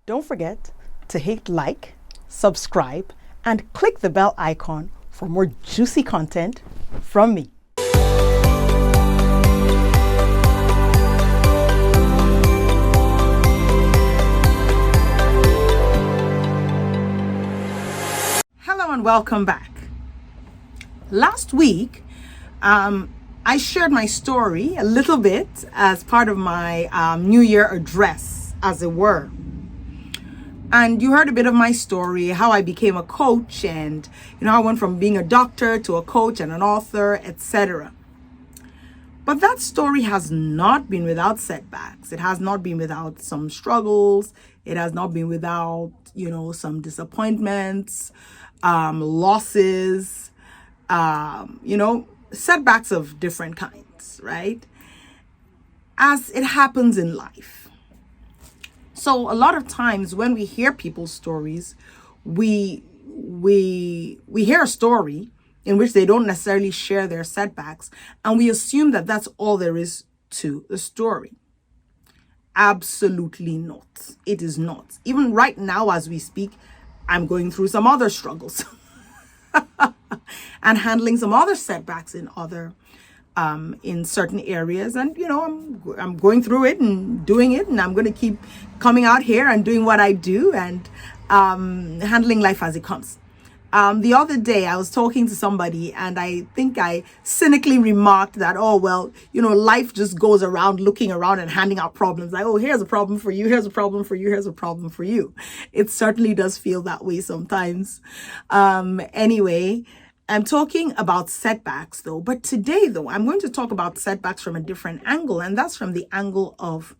Don't forget to hit like, subscribe, and click the bell icon for more juicy content from me. Hello and welcome back. Last week, I shared my story a little bit as part of my New Year address, as it were. And you heard a bit of my story, how I became a coach, and I went from being a doctor to a coach and an author, etc. But that story has not been without setbacks. It has not been without some struggles. It has not been without, some disappointments, losses, setbacks of different kinds, right? As it happens in life. So a lot of times when we hear people's stories, we hear a story in which they don't necessarily share their setbacks, and we assume that that's all there is to the story. Absolutely not. It is not. Even right now as we speak, I'm going through some other struggles and handling some other setbacks in certain areas, and I'm going through it and doing it, and I'm going to keep coming out here and doing what I do and handling life as it comes. The other day I was talking to somebody, and I think I cynically remarked that, life just goes around looking around and handing out problems, like, oh, here's a problem for you, here's a problem for you, here's a problem for you. It certainly does feel that way sometimes. Anyway, I'm talking about setbacks though, but today though, I'm going to talk about setbacks from a different angle, and that's from the angle of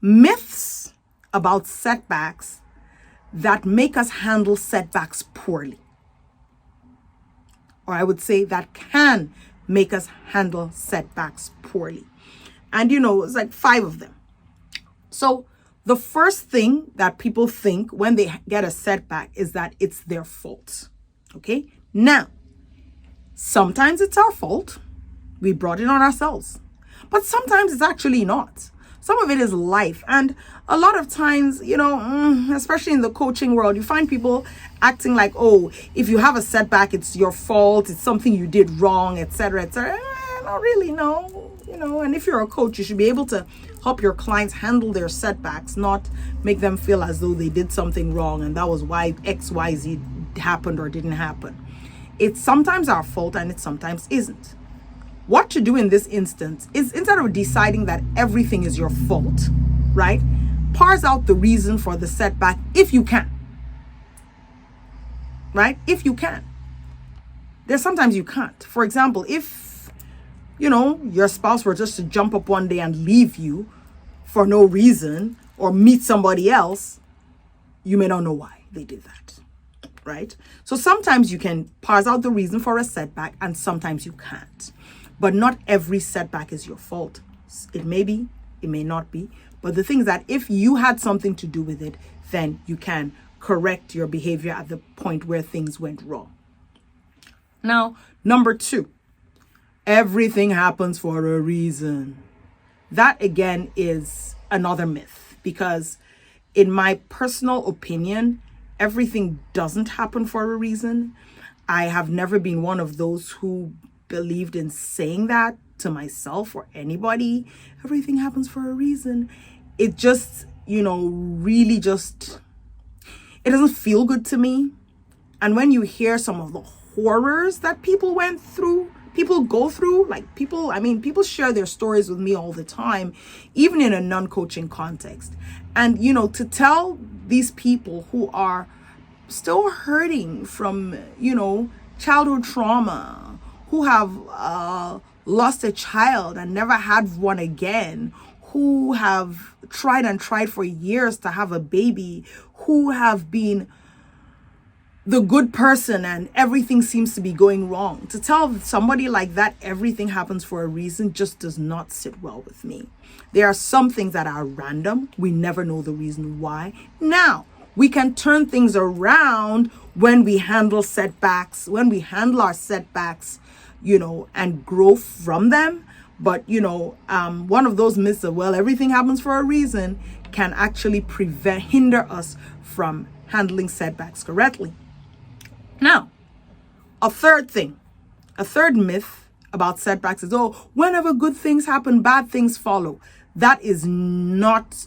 myths about setbacks that make us handle setbacks poorly. Or I would say that can make us handle setbacks poorly. And it's like 5 of them. So the first thing that people think when they get a setback is that it's their fault. Okay, now, sometimes it's our fault. We brought it on ourselves. But sometimes it's actually not. Some of it is life. And a lot of times, especially in the coaching world, you find people acting like, oh, if you have a setback, it's your fault. It's something you did wrong, etc., etc. Not really, no. And if you're a coach, you should be able to help your clients handle their setbacks, not make them feel as though they did something wrong and that was why X, Y, Z happened or didn't happen. It's sometimes our fault and it sometimes isn't. What to do in this instance is, instead of deciding that everything is your fault, right? Parse out the reason for the setback if you can. Right? If you can. There's sometimes you can't. For example, if your spouse were just to jump up one day and leave you for no reason or meet somebody else, you may not know why they did that. Right? So sometimes you can parse out the reason for a setback and sometimes you can't. But not every setback is your fault. It may be, it may not be. But the thing is that if you had something to do with it, then you can correct your behavior at the point where things went wrong. Now, number 2, everything happens for a reason. That again is another myth, because in my personal opinion, everything doesn't happen for a reason. I have never been one of those who believed in saying that to myself or anybody. Everything happens for a reason. It just, really just, it doesn't feel good to me. And when you hear some of the horrors that people go through, people share their stories with me all the time, even in a non-coaching context. And, to tell these people who are still hurting from, childhood trauma, who have lost a child and never had one again, who have tried for years to have a baby, who have been the good person and everything seems to be going wrong. To tell somebody like that everything happens for a reason just does not sit well with me. There are some things that are random. We never know the reason why. Now, we can turn things around when we handle setbacks, when we handle our setbacks, and grow from them. But, one of those myths of, well, everything happens for a reason can actually hinder us from handling setbacks correctly. Now, a third myth about setbacks is, whenever good things happen, bad things follow. That is not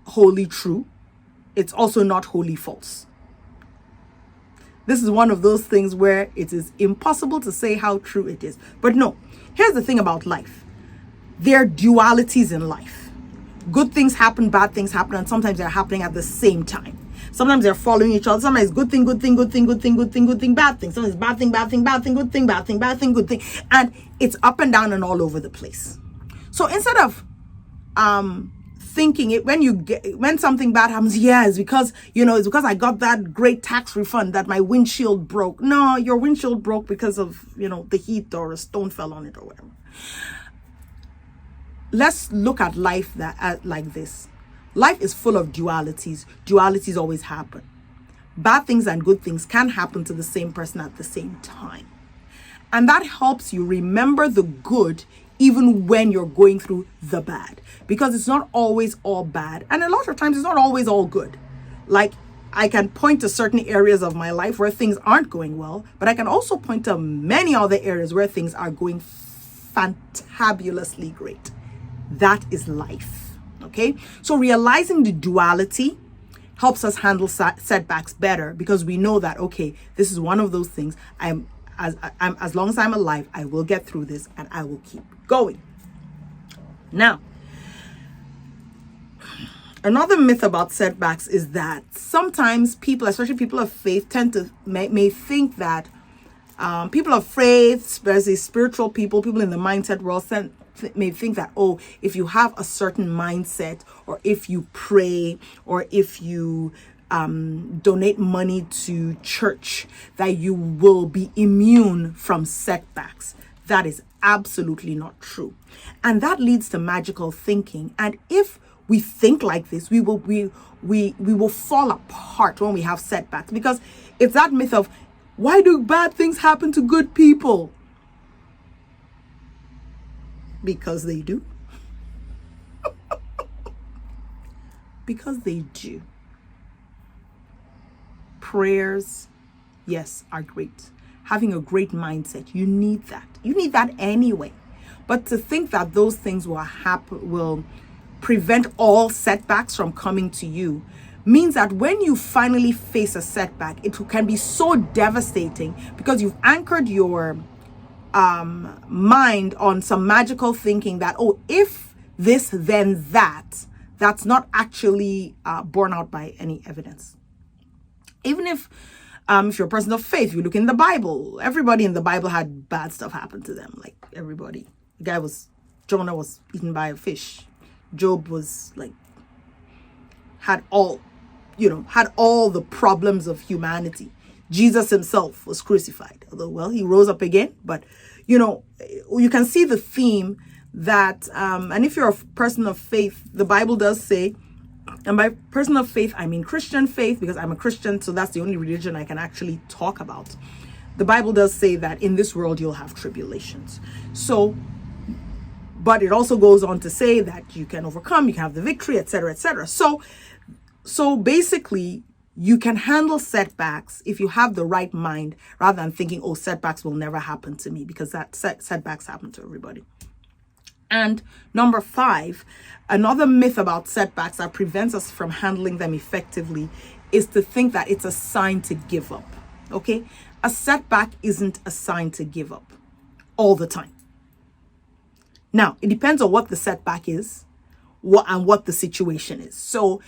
wholly true. It's also not wholly false. This is one of those things where it is impossible to say how true it is. But no, here's the thing about life. There are dualities in life. Good things happen, bad things happen, and sometimes they're happening at the same time. Sometimes they're following each other. Sometimes good thing, good thing, good thing, good thing, good thing, good thing, bad thing. Sometimes bad thing, bad thing, bad thing, good thing, bad thing, bad thing, good thing. And it's up and down and all over the place. So instead of thinking it when something bad happens, it's because I got that great tax refund that my windshield broke. No, your windshield broke because of the heat, or a stone fell on it, or whatever. Let's look at life like this. Life is full of dualities. Dualities always happen. Bad things and good things can happen to the same person at the same time. And that helps you remember the good even when you're going through the bad. Because it's not always all bad. And a lot of times it's not always all good. Like, I can point to certain areas of my life where things aren't going well, but I can also point to many other areas where things are going fantabulously great. That is life. Okay? So realizing the duality helps us handle setbacks better, because we know that, okay, this is one of those things. As long as I'm alive, I will get through this and I will keep going. Now, another myth about setbacks is that sometimes people, especially people of faith, may think that people of faith, especially spiritual people in the mindset world, may think that, if you have a certain mindset, or if you pray, or if you donate money to church, that you will be immune from setbacks. That is absolutely not true. And that leads to magical thinking. And if we think like this, we will fall apart when we have setbacks, because it's that myth of, why do bad things happen to good people? Because they do. Because they do. Prayers, yes, are great. Having a great mindset, you need that. You need that anyway. But to think that those things will prevent all setbacks from coming to you means that when you finally face a setback, it can be so devastating, because you've anchored your mind on some magical thinking that, if this, then that. That's not actually borne out by any evidence. Even if you're a person of faith, you look in the Bible, everybody in the Bible had bad stuff happen to them. Like, everybody. Jonah was eaten by a fish. Job was had all the problems of humanity. Jesus himself was crucified, although, he rose up again. But, you can see the theme that, and if you're a person of faith, the Bible does say, and by person of faith, I mean Christian faith, because I'm a Christian, so that's the only religion I can actually talk about. The Bible does say that in this world you'll have tribulations. So, but it also goes on to say that you can overcome, you can have the victory, etc., etc. So basically, you can handle setbacks if you have the right mind, rather than thinking, setbacks will never happen to me, because that setbacks happen to everybody. And number 5, another myth about setbacks that prevents us from handling them effectively is to think that it's a sign to give up. Okay? A setback isn't a sign to give up all the time. Now, it depends on what the setback is, and what the situation is. So,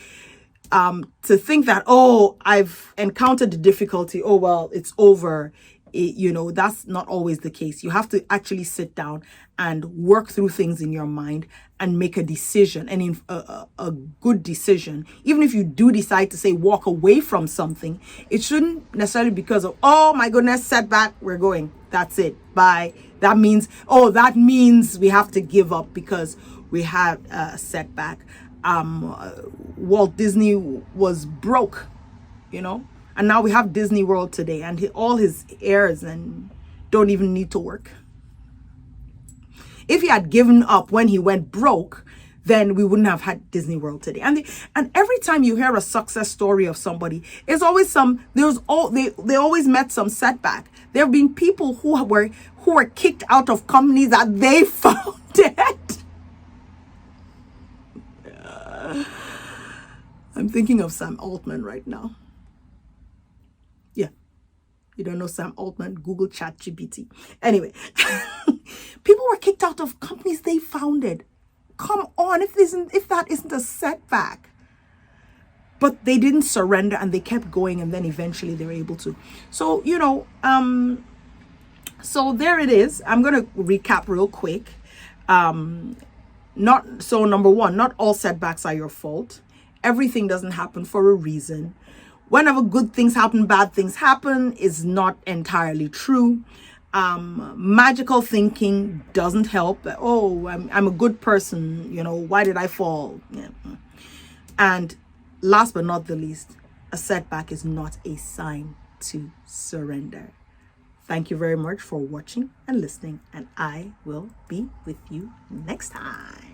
to think that, I've encountered the difficulty, it's over, that's not always the case. You have to actually sit down and work through things in your mind and make a decision, and in a good decision. Even if you do decide to say walk away from something, it shouldn't necessarily be because of, oh my goodness, setback, we're going, that's it, bye. That means we have to give up because we had a setback. Walt Disney was broke, and now we have Disney World today, and all his heirs and don't even need to work. If he had given up when he went broke, then we wouldn't have had Disney World today. And every time you hear a success story of somebody, it's always they always met some setback. There have been people who were kicked out of companies that they founded. I'm thinking of Sam Altman right now. Yeah. You don't know Sam Altman? Google ChatGPT. Anyway, people were kicked out of companies they founded. Come on, if that isn't a setback. But they didn't surrender and they kept going, and then eventually they were able to. So, so there it is. I'm going to recap real quick. Number one, not all setbacks are your fault. Everything doesn't happen for a reason. Whenever good things happen, bad things happen is not entirely true. Magical thinking doesn't help. Oh, I'm a good person. Why did I fall? Yeah. And last but not the least, a setback is not a sign to surrender. Thank you very much for watching and listening, and I will be with you next time.